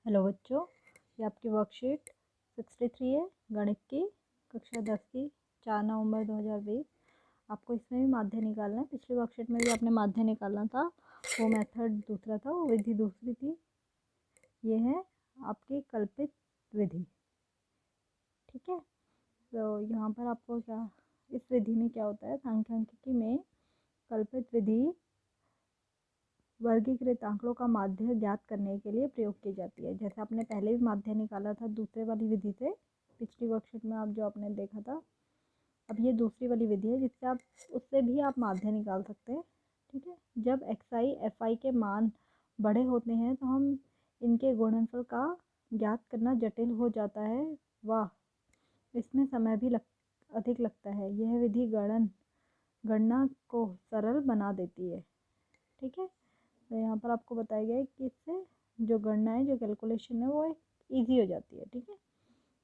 Hello बच्चों, ये आपकी वर्कशीट 63 है गणित की, कक्षा 10 की, 4 नवंबर 2020। आपको इसमें भी माध्य निकालना है। पिछली वर्कशीट में भी आपने माध्य निकालना था, वो मेथड दूसरा था, वो विधि दूसरी थी। ये है आपकी कल्पित विधि। ठीक है, तो यहाँ पर आपको क्या, इस विधि में क्या होता है, सांख्यिकी में कल्पित विधि वर्गीकृत आंकड़ों का माध्य ज्ञात करने के लिए प्रयोग की जाती है। जैसे आपने पहले भी माध्य निकाला था दूसरे वाली विधि से, पिछली वर्कशीट में आप जो आपने देखा था। अब ये दूसरी वाली विधि है जिससे आप उससे भी आप माध्य निकाल सकते हैं। ठीक है, जब एक्स आई एफ आई के मान बड़े होते हैं तो हम इनके गुणनफल का ज्ञात करना जटिल हो जाता है। वाह, इसमें समय भी अधिक लगता है। यह विधि गणना को सरल बना देती है। ठीक है, तो यहाँ पर आपको बताया गया है कि इससे जो गणना है, जो कैलकुलेशन है, वो ईजी हो जाती है। ठीक है,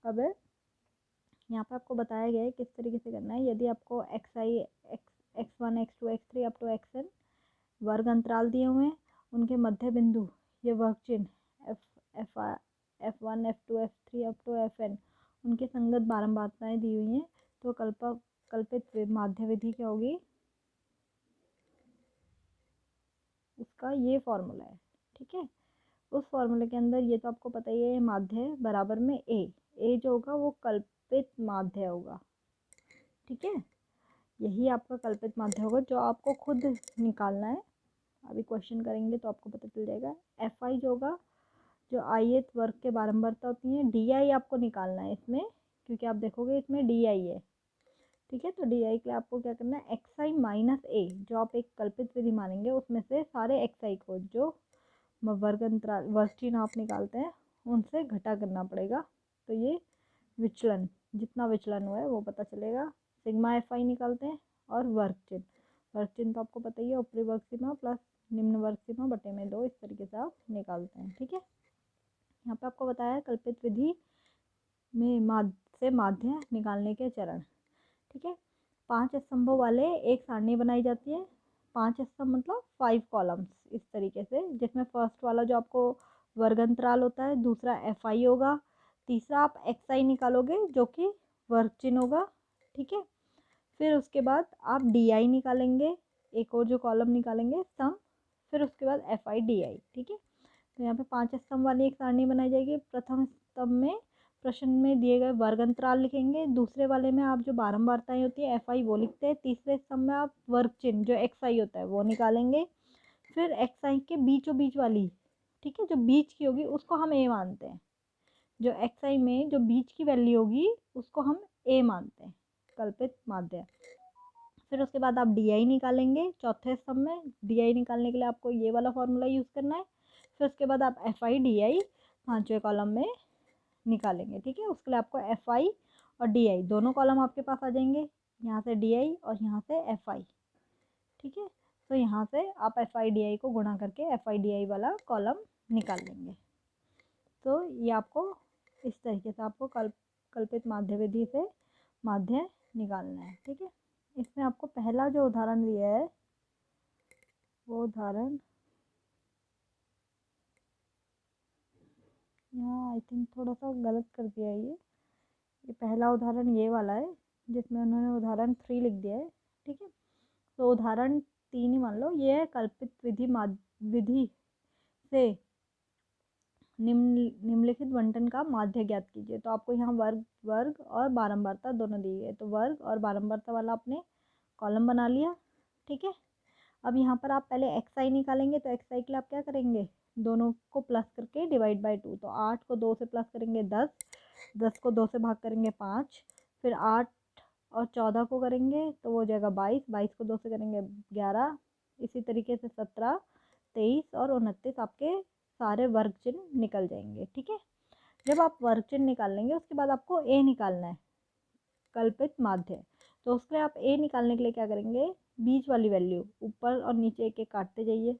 अब यहाँ पर आपको बताया गया है किस तरीके से करना है। यदि आपको x i x one x two x three up to x n वर्ग अंतराल दिए हुए हैं, उनके मध्य बिंदु ये वर्ग चिन्ह f f one f two f three up to f n उनके संगत बारंबारताएं दी हुई हैं, तो कल्पित माध्य विधि क्या होगी, उसका ये फॉर्मूला है। ठीक है, उस फॉर्मूले के अंदर ये तो आपको पता ही है, माध्य बराबर में ए जो होगा वो कल्पित माध्य होगा। ठीक है, यही आपका कल्पित माध्य होगा जो आपको खुद निकालना है। अभी क्वेश्चन करेंगे तो आपको पता चल जाएगा। एफ आई जो होगा, जो आई वर्ग के बारंबारता होती है, डी आई आपको निकालना है इसमें, क्योंकि आप देखोगे इसमें डी आई है। ठीक है, तो डी आई के लिए आपको क्या करना है, एक्स आई माइनस ए जो आप एक कल्पित विधि मानेंगे उसमें से सारे एक्स आई को जो वर्ग अंतराल वर्ग चिन्ह आप निकालते हैं उनसे घटा करना पड़ेगा। तो ये विचलन, जितना विचलन हुआ है वो पता चलेगा। सिग्मा एफ आई निकालते हैं और वर्ग चिन्ह तो आपको पता ही है, ऊपरी वर्ग सीमा प्लस निम्न वर्ग सीमा बटे में 2, इस तरीके से आप निकालते हैं। ठीक है, यहाँ पे आपको बताया है कल्पित विधि में माध्य निकालने के चरण। ठीक है, 5 स्तंभों वाले एक सारणी बनाई जाती है। 5 स्तंभ मतलब 5 कॉलम्स, इस तरीके से, जिसमें फर्स्ट वाला जो आपको वर्ग अंतराल होता है, दूसरा एफ आई होगा, तीसरा आप एक्स आई निकालोगे जो कि वर्ग चिन्ह होगा। ठीक है, फिर उसके बाद आप डी आई निकालेंगे, एक और जो कॉलम निकालेंगे स्तंभ, फिर उसके बाद एफ आई डी आई। ठीक है, तो यहाँ पे 5 स्तंभ वाली एक सारणी बनाई जाएगी। प्रथम स्तंभ में प्रश्न में दिए गए वर्ग अंतराल लिखेंगे, दूसरे वाले में आप जो बारंबारताएं होती है एफ आई वो लिखते हैं, तीसरे स्तंभ में आप वर्ग चिन्ह जो एक्स आई होता है वो निकालेंगे। फिर एक्स आई के बीचों बीच वाली, ठीक है, जो बीच की होगी उसको हम ए मानते हैं। जो एक्स आई में जो बीच की वैल्यू होगी उसको हम ए मानते हैं, कल्पित माध्य। फिर उसके बाद आप डी आई निकालेंगे चौथे स्तंभ में। डी आई निकालने के लिए आपको ये वाला फॉर्मूला यूज़ करना है। फिर उसके बाद आप एफ आई डी आई पाँचवें कॉलम में निकालेंगे। ठीक है, उसके लिए आपको एफ आई और डी आई दोनों कॉलम आपके पास आ जाएंगे, यहाँ से डी आई और यहाँ से एफ आई। ठीक है, तो यहाँ से आप एफ आई डी आई को गुणा करके एफ आई डी आई वाला कॉलम निकाल लेंगे। तो ये आपको इस तरीके से आपको कल्पित माध्य विधि से माध्य निकालना है। ठीक है, इसमें आपको पहला जो उदाहरण दिया है वो उदाहरण यहाँ आई थिंक थोड़ा सा गलत कर दिया है। ये पहला उदाहरण ये वाला है जिसमें उन्होंने उदाहरण 3 लिख दिया है। ठीक है, तो उदाहरण 3 ही मान लो। ये है कल्पित विधि से निम्नलिखित बंटन का माध्य ज्ञात कीजिए। तो आपको यहाँ वर्ग और बारंबारता दोनों दी है, तो वर्ग और बारंबारता वाला आपने कॉलम बना लिया। ठीक है, अब यहाँ पर आप पहले एक्स आई निकालेंगे, तो एक्स आई के लिए आप क्या करेंगे, दोनों को प्लस करके डिवाइड बाई 2। तो 8 को 2 से प्लस करेंगे 10, 10 को 2 से भाग करेंगे 5, फिर 8 और 14 को करेंगे तो वो हो जाएगा 22, 22 को 2 से करेंगे 11, इसी तरीके से 17, 23 और 29 आपके सारे वर्ग चिन्ह निकल जाएंगे। ठीक है, जब आप वर्ग चिन्ह निकाल लेंगे उसके बाद आपको ए निकालना है, कल्पित माध्य। तो उसके लिए आप ए निकालने के लिए क्या करेंगे, बीच वाली वैल्यू ऊपर और नीचे एक एक काटते जाइए,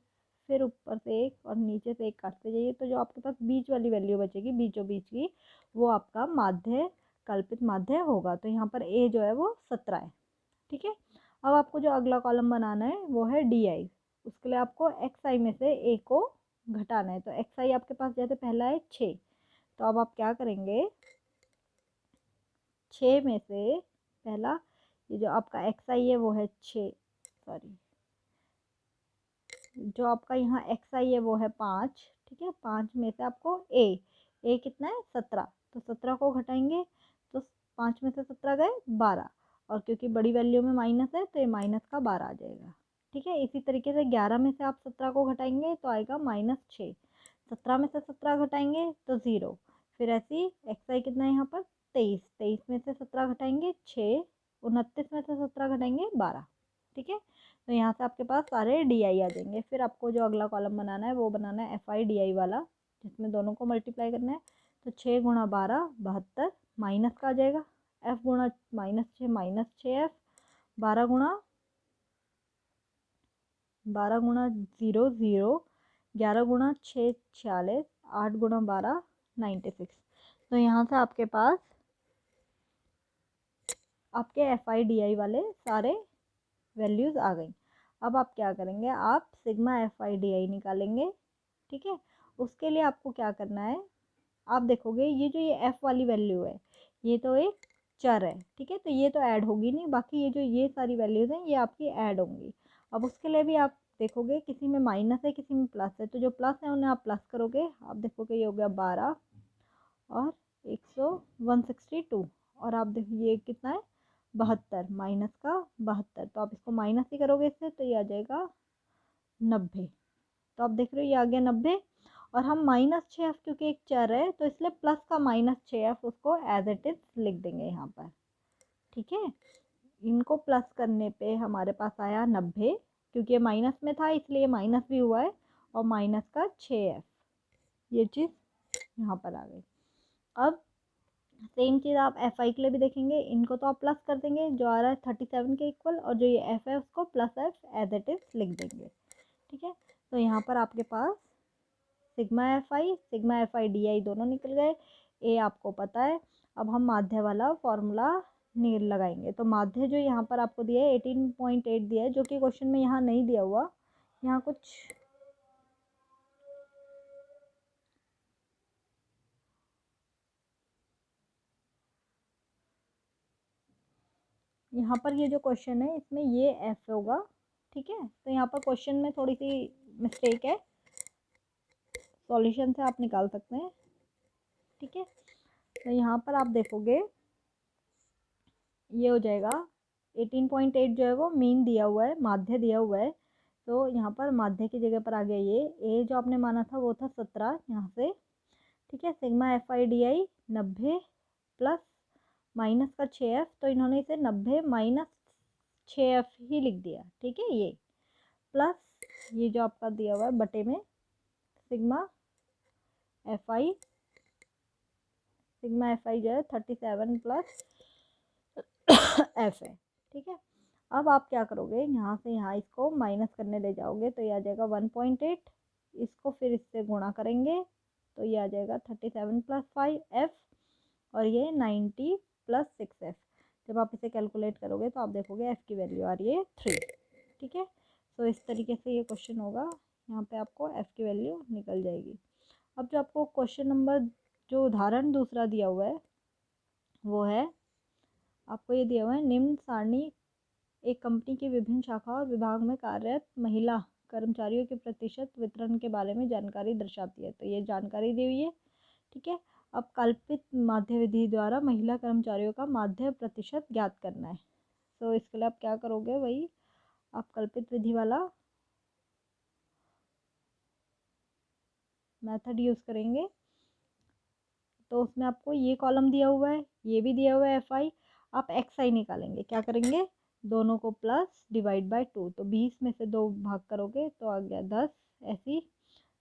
फिर ऊपर से एक और नीचे से एक काटते जाइए, तो जो आपके पास बीच वाली वैल्यू बचेगी बीचों बीच की, वो आपका माध्य कल्पित माध्य होगा। तो यहाँ पर ए जो है वो 17 है। ठीक है, अब आपको जो अगला कॉलम बनाना है वो है डी आई। उसके लिए आपको एक्स आई में से ए को घटाना है। तो एक्स आई आपके पास जैसे पहला है 6, तो अब आप क्या करेंगे, 6 में से पहला ये जो आपका एक्स आई है वो है 6, सॉरी जो आपका यहाँ एक्स आई है वो है 5, ठीक है। 5 में से आपको ए कितना है 17, तो 17 को घटाएंगे तो 5 में से 17 गए 12, और क्योंकि बड़ी वैल्यू में माइनस है तो ये माइनस का 12 आ जाएगा, ठीक है। इसी तरीके से 11 में से आप 17 को घटाएंगे तो आएगा -6, 17 में से 17 घटाएंगे तो 0, फिर ऐसी एक्स आई कितना है यहाँ पर 23, 23 में से 17 घटाएंगे 6, 29 में से 17 घटाएंगे 12, ठीक है। तो यहाँ से आपके पास सारे डी आई आ जाएंगे। फिर आपको जो अगला कॉलम बनाना है वो बनाना है एफ आई डी आई वाला, जिसमें दोनों को मल्टीप्लाई करना है। तो 6 गुणा 12 72, माइनस का आ जाएगा, एफ गुणा -6 -6 एफ, 12 गुणा 0 0, 11 गुणा 6 46, 8 गुणा 12 96। तो यहाँ से आपके पास आपके एफ आई डी आई वाले सारे वैल्यूज़ आ गई। अब आप क्या करेंगे, आप सिग्मा एफ आई डी आई निकालेंगे, ठीक है। उसके लिए आपको क्या करना है, आप देखोगे ये जो ये एफ वाली वैल्यू है ये तो एक चर है, ठीक है, तो ये तो ऐड होगी नहीं, बाकी ये जो ये सारी वैल्यूज़ हैं ये आपकी ऐड होंगी। अब उसके लिए भी आप देखोगे किसी में माइनस है किसी में प्लस है, तो जो प्लस है उन्हें आप प्लस करोगे, आप देखोगे ये हो गया 12 और 162, और आप देखिए ये कितना है 72, माइनस का 72, तो आप इसको माइनस ही करोगे इससे तो ये आ जाएगा 90। तो आप देख रहे हो ये आ गया 90, और हम -6f क्योंकि एक चर है तो इसलिए प्लस का -6f उसको एज इट इज लिख देंगे यहाँ पर, ठीक है। इनको प्लस करने पे हमारे पास आया 90, क्योंकि ये माइनस में था इसलिए माइनस भी हुआ है, और माइनस का 6f, ये चीज़ यहाँ पर आ गई। अब सेम चीज़ आप एफ आई के लिए भी देखेंगे, इनको तो आप प्लस कर देंगे जो आ रहा है 37 के इक्वल, और जो ये एफ है उसको plus F as it is लिख देंगे, ठीक है। तो यहाँ पर आपके पास sigma F I D I दोनों निकल गए, ए आपको पता है। अब हम माध्य वाला फॉर्मूला लगाएंगे। तो माध्य जो यहाँ पर आपको दिया है 18.8 दिया है, जो कि क्वेश्चन में यहाँ नहीं दिया हुआ, यहाँ कुछ यहाँ पर ये जो क्वेश्चन है इसमें ये एफ होगा, ठीक है। तो यहाँ पर क्वेश्चन में थोड़ी सी मिस्टेक है, सॉल्यूशन से आप निकाल सकते हैं, ठीक है। तो यहाँ पर आप देखोगे ये हो जाएगा 18.8 जो है वो मीन दिया हुआ है, माध्य दिया हुआ है, तो यहाँ पर माध्य की जगह पर आ गया ये ए जो आपने माना था वो था 17 यहाँ से, ठीक है। Sigma F I D I 90 plus minus का 6f, तो इन्होंने इसे 90 माइनस 6f ही लिख दिया, ठीक है। ये प्लस ये जो आपका दिया हुआ है बटे में सिग्मा एफ आई जो है 37 प्लस एफ है, ठीक है। अब आप क्या करोगे, यहाँ से यहाँ इसको माइनस करने ले जाओगे तो ये आ जाएगा 1.8, इसको फिर इससे गुणा करेंगे तो ये आ जाएगा 37 प्लस 5f, और ये 90 प्लस 6f। जब आप इसे कैलकुलेट करोगे तो आप देखोगे f की वैल्यू आ रही है 3, ठीक है। तो इस तरीके से ये क्वेश्चन होगा, यहाँ पे आपको f की वैल्यू निकल जाएगी। अब जो आपको क्वेश्चन नंबर जो उदाहरण दूसरा दिया हुआ है वो है, आपको ये दिया हुआ है निम्न सारणी एक कंपनी की विभिन्न शाखा और विभाग में कार्यरत महिला कर्मचारियों के प्रतिशत वितरण के बारे में जानकारी दर्शाती है। तो ये जानकारी दी हुई है, ठीक है। अब कल्पित माध्य विधि द्वारा महिला कर्मचारियों का माध्य प्रतिशत ज्ञात करना है। तो इसके लिए आप क्या करोगे, वही आप कल्पित विधि वाला मेथड यूज़ करेंगे। तो उसमें आपको ये कॉलम दिया हुआ है, ये भी दिया हुआ है एफ आई, आप एक्स आई निकालेंगे, क्या करेंगे दोनों को प्लस डिवाइड बाय 2, तो 20 में से 2 भाग करोगे तो आ गया 10, ऐसी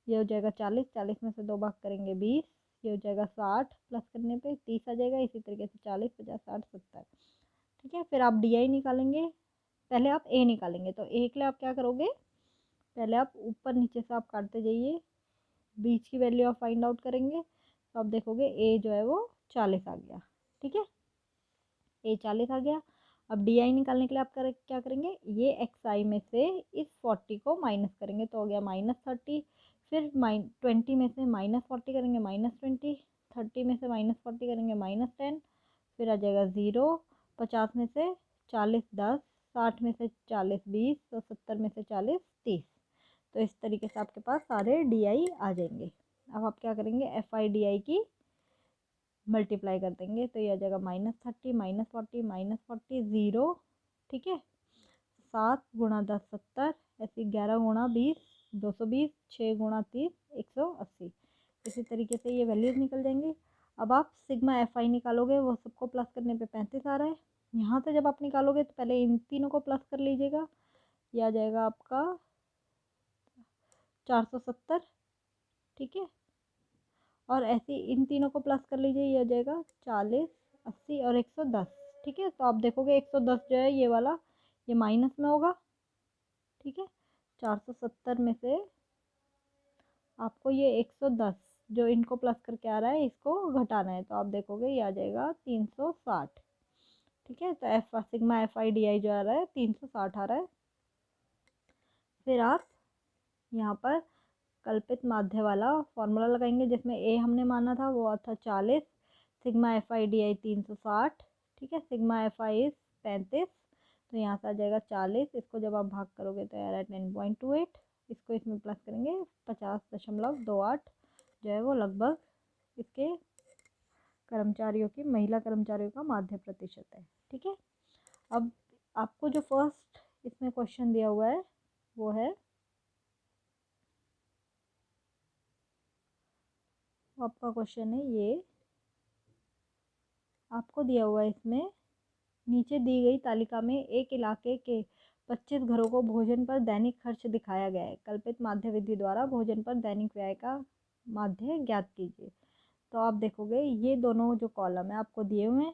ये हो जाएगा 40, 40 में से 2 भाग करेंगे 20, ये हो जाएगा 60, प्लस करने पे 30 आ जाएगा, इसी तरीके से 40 50 60 70, ठीक है। फिर आप डी आई निकालेंगे, पहले आप ए निकालेंगे, तो ए के लिए आप क्या करोगे, पहले आप ऊपर नीचे से आप काटते जाइए, बीच की वैल्यू आप फाइंड आउट करेंगे, तो आप देखोगे ए जो है वो 40 आ गया, ठीक है, ए 40 आ गया। अब डी आई निकालने के लिए आप क्या करेंगे, ये एक्स आई में से इस 40 को माइनस करेंगे तो हो गया -30, फिर 20 में से -40 करेंगे -20, 30 में से -40 करेंगे -10, फिर आ जाएगा 0, 50 में से 40 10, 60 में से 40 20 और 70 में से 40 30। तो इस तरीके से आपके पास सारे DI आ जाएंगे। अब आप क्या करेंगे, FI DI की मल्टीप्लाई कर देंगे, तो ये आ जाएगा -30 -40 -40 0, ठीक है। 7 गुणा 10 70, ऐसे 11 गुणा 20 220, 6 गुणा 30 180। इसी तरीके से ये वैल्यूज निकल जाएंगी। अब आप सिग्मा FI निकालोगे, वो सबको प्लस करने पे 35 आ रहा है। यहाँ से जब आप निकालोगे तो पहले इन तीनों को प्लस कर लीजिएगा, ये आ जाएगा आपका 470, ठीक है। और ऐसे इन तीनों को प्लस कर लीजिए, ये आ जाएगा 40 80 और 110, ठीक है। तो आप देखोगे 110 जो है ये वाला, ये माइनस में होगा, ठीक है। 470 में से आपको ये 110 जो इनको प्लस करके आ रहा है, इसको घटाना है, तो आप देखोगे ये आ जाएगा 360, ठीक है। तो सिग्मा FI DI जो आ रहा है 360 आ रहा है। फिर आप यहाँ पर कल्पित माध्य वाला फॉर्मूला लगाएंगे, जिसमें ए हमने माना था वो था 40, सिग्मा FI DI 360, ठीक है। सिग्मा FI इज 35, तो यहाँ से आ जाएगा 40, इसको जब आप भाग करोगे तो यार 10.28, इसको इसमें प्लस करेंगे 50.28 जो है वो लगभग इसके कर्मचारियों की, महिला कर्मचारियों का माध्य प्रतिशत है, ठीक है। अब आपको जो फर्स्ट इसमें क्वेश्चन दिया हुआ है वो है, आपका क्वेश्चन है ये, आपको दिया हुआ है इसमें, नीचे दी गई तालिका में एक इलाके के 25 घरों को भोजन पर दैनिक खर्च दिखाया गया है। कल्पित माध्य विधि द्वारा भोजन पर दैनिक व्यय का माध्य ज्ञात कीजिए। तो आप देखोगे ये दोनों जो कॉलम है आपको दिए हुए हैं,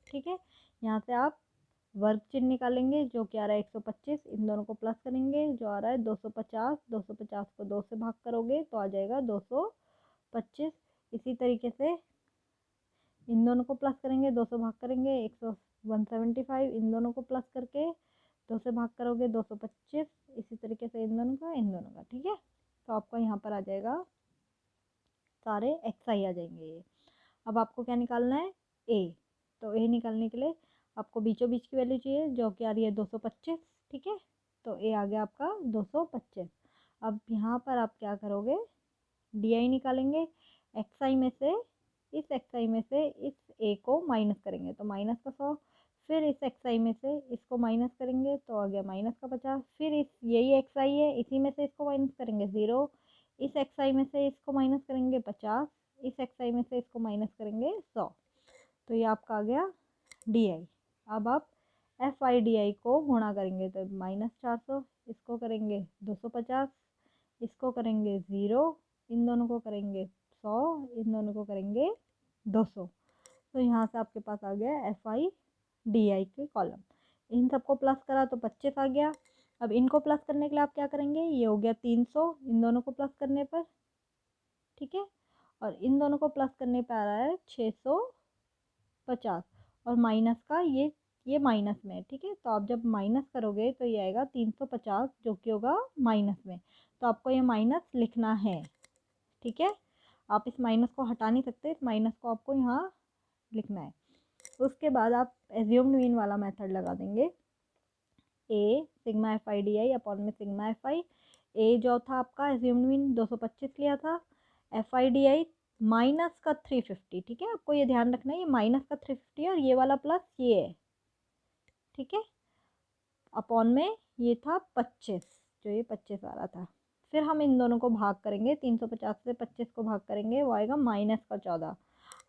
ठीक है। यहाँ से आप वर्ग चिन्ह निकालेंगे, जो कि आ रहा है 125, इन दोनों को प्लस करेंगे, जो आ रहा है 250, 250 को 2 से भाग करोगे तो आ जाएगा 225। इसी तरीके से इन दोनों को प्लस करेंगे, 200 भाग करेंगे 175, इन दोनों को प्लस करके 2 से भाग करोगे 225, इसी तरीके से इन दोनों का, ठीक है। तो आपको यहाँ पर आ जाएगा सारे XI आ जाएंगे ये। अब आपको क्या निकालना है, A। तो A निकालने के लिए आपको बीचों बीच की वैल्यू चाहिए, जो कि आ रही है 225, ठीक है। तो A आ गया आपका 225। अब यहाँ पर आप क्या करोगे, DI निकालेंगे, XI में से इस XI में से इस A को माइनस करेंगे तो माइनस का 100, फिर इस XI में से इसको माइनस करेंगे तो आ गया माइनस का 50, फिर इस यही XI है इसी में से इसको माइनस करेंगे 0, इस XI में से इसको माइनस करेंगे 50, इस XI में से इसको माइनस करेंगे 100। तो ये आपका आ गया DI। अब आप FI DI को गुणा करेंगे तो -400, इसको करेंगे 250, इसको करेंगे 0, इन दोनों को करेंगे 100, इन दोनों को करेंगे 200। तो यहाँ से आपके पास आ गया FI DI के कॉलम। इन सबको प्लस करा तो 25 आ गया। अब इनको प्लस करने के लिए आप क्या करेंगे, ये हो गया 300 इन दोनों को प्लस करने पर, ठीक है। और इन दोनों को प्लस करने पर आ रहा है 650, और माइनस का ये माइनस में है, ठीक है। तो आप जब माइनस करोगे तो ये आएगा 350, जो कि होगा माइनस में, तो आपको ये माइनस लिखना है, ठीक है। आप इस माइनस को हटा नहीं सकते, इस माइनस को आपको यहाँ लिखना है। उसके बाद आप एज्यूम्ड मीन वाला मेथड लगा देंगे, A sigma FI DI upon में सिग्मा FI। A जो था आपका एज्यूम्ड मीन 225 लिया था, FI DI माइनस का 350, ठीक है। आपको ये ध्यान रखना है ये माइनस का 350 है और ये वाला प्लस ये है, ठीक है। अपॉन में ये था 25, जो ये 25 आ रहा था। फिर हम इन दोनों को भाग करेंगे, 350 से 25 को भाग करेंगे, वो आएगा माइनस का 14।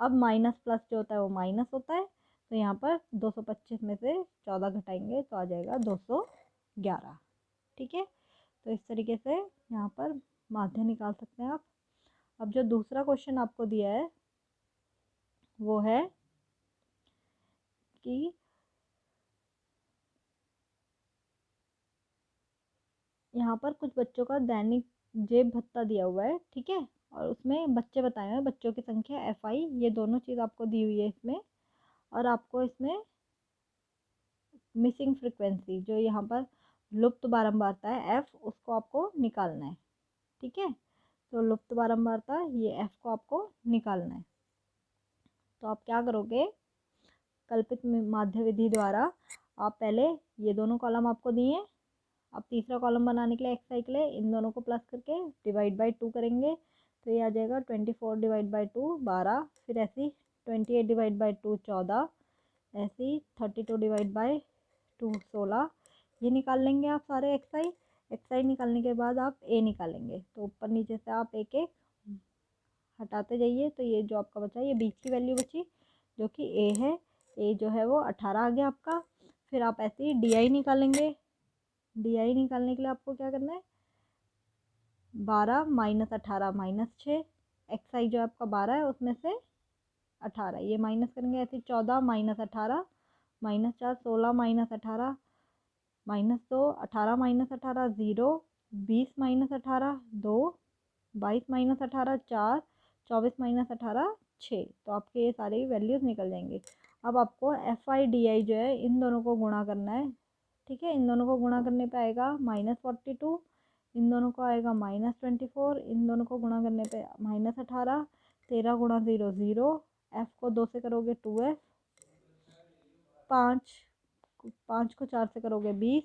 अब माइनस प्लस जो होता है वो माइनस होता है, तो यहाँ पर 225 में से 14 घटाएंगे तो आ जाएगा 211, ठीक है। तो इस तरीके से यहाँ पर माध्य निकाल सकते हैं आप। अब जो दूसरा क्वेश्चन आपको दिया है वो है कि यहाँ पर कुछ बच्चों का दैनिक जेब भत्ता दिया हुआ है, ठीक है। और उसमें बच्चे बताए हुए हैं, बच्चों की संख्या FI, ये दोनों चीज़ आपको दी हुई है इसमें। और आपको इसमें मिसिंग फ्रिक्वेंसी जो यहाँ पर लुप्त बारंबारता है F, उसको आपको निकालना है, ठीक है। तो लुप्त बारंबारता, ये एफ को आपको निकालना है। तो आप क्या करोगे, कल्पित माध्य विधि द्वारा आप पहले ये दोनों कॉलम आपको दिए, अब तीसरा कॉलम बनाने के लिए एक्स आई के लिए इन दोनों को प्लस करके डिवाइड बाई 2 करेंगे, तो ये आ जाएगा 24 डिवाइड बाई 2 12, फिर ऐसी 28 डिवाइड बाई 2 14, ऐसी 32 डिवाइड बाई 2 16। ये निकाल लेंगे आप सारे एक्स आई निकालने के बाद आप ए निकालेंगे, तो ऊपर नीचे से आप एक एक हटाते जाइए, तो ये जो आपका बचा ये बीच की वैल्यू बची जो कि ए है, ए जो है वो 18 आ गया आपका। फिर आप ऐसे ही डी आई निकालेंगे, डी आई निकालने के लिए आपको क्या करना है, 12 माइनस 18 माइनस 6, एक्स आई जो आपका 12 है उसमें से 18 ये माइनस करेंगे, ऐसे 14 minus 18 minus 4 16 minus 18 minus 2 18 minus 18 0, 20 minus 18 2, 22 minus 18 4, 24 minus 18 6। तो आपके ये सारे वैल्यूज़ निकल जाएंगे। अब आपको एफ आई डी आई जो है इन दोनों को गुणा करना है, ठीक है। इन दोनों को गुणा करने पे आएगा -42, इन दोनों को आएगा -24, इन दोनों को गुणा करने पे -18, 13 गुणा 0 0, एफ को 2 से करोगे 2f, 5 को 4 से करोगे 20,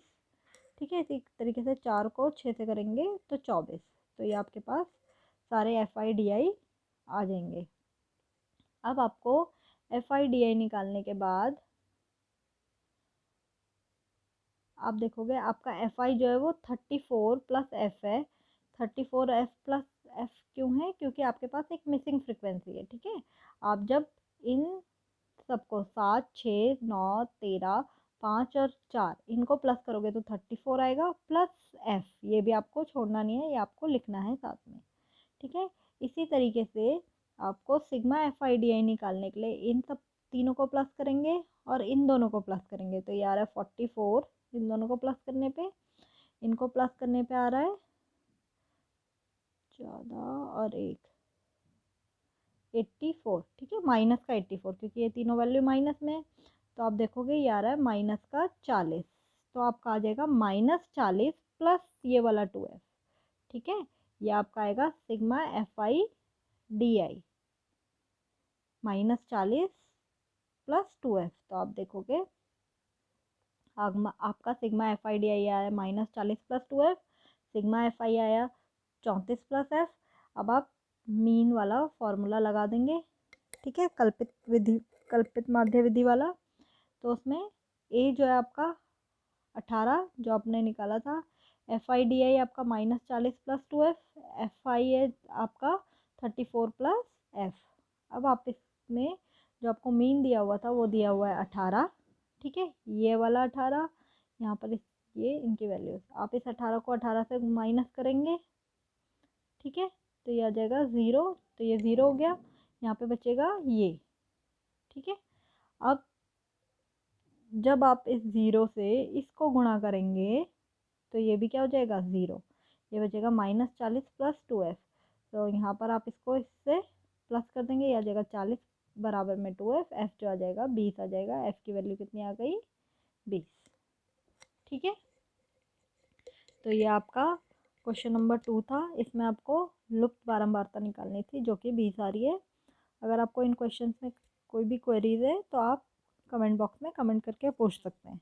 ठीक है। इसी तरीके से 4 को 6 से करेंगे तो 24। तो ये आपके पास सारे एफ आई डी आई आ जाएंगे। अब आपको एफ आई डी आई निकालने के बाद आप देखोगे आपका एफ आई जो है वो 34 प्लस एफ है। 34 एफ प्लस एफ क्यों है, क्योंकि आपके पास एक मिसिंग फ्रिक्वेंसी है, ठीक है। आप जब इन सबको 7 6 9 13 5 और 4 इनको प्लस करोगे तो 34 आएगा प्लस एफ, ये भी आपको छोड़ना नहीं है, ये आपको लिखना है साथ में, ठीक है। इसी तरीके से आपको सिग्मा एफ आई डी आई निकालने के लिए इन सब तीनों को प्लस करेंगे और इन दोनों को प्लस करेंगे, तो ये आ रहा है 44, इन दोनों को प्लस करने पे, इनको प्लस करने पे आ रहा है 14 और 1 84, ठीक है। माइनस का 84 क्योंकि ये तीनों वैल्यू माइनस में है, तो आप देखोगे ये आ रहा है माइनस का 40, तो आपका आ जाएगा -40 प्लस ये वाला 2f, ठीक है। ये आपका आएगा sigma F I D I -40 plus 2f। तो आप देखोगे आपका सिग्मा एफ आई डी आई आया -40 प्लस 2f, सिग्मा एफ आई आया 34 प्लस f। अब आप मीन वाला फॉर्मूला लगा देंगे, ठीक है, कल्पित माध्य विधि वाला। तो उसमें ए जो है आपका 18 जो आपने निकाला था, एफ आई डी आई आपका -40 प्लस 2f, एफ आई है आपका 34 प्लस f। अब आप इसमें जो आपको मीन दिया हुआ था वो दिया हुआ है 18, ठीक है, ये वाला 18, यहाँ पर ये इनकी वैल्यूज, आप इस 18 को 18 से माइनस करेंगे, ठीक है, तो ये आ जाएगा 0, तो ये 0 हो गया, यहाँ पे बचेगा ये, ठीक है। अब जब आप इस 0 से इसको गुणा करेंगे तो ये भी क्या हो जाएगा 0, ये बचेगा -40 प्लस 2f। तो यहाँ पर आप इसको इससे प्लस कर देंगे, ये आ जाएगा 40 बराबर में 2f, f जो आ जाएगा 20 आ जाएगा, f की वैल्यू कितनी आ गई 20, ठीक है। तो ये आपका क्वेश्चन नंबर 2 था, इसमें आपको लुप्त बारंबारता निकालनी थी जो कि 20 आ रही है। अगर आपको इन क्वेश्चंस में कोई भी क्वेरीज है तो आप कमेंट बॉक्स में कमेंट करके पूछ सकते हैं।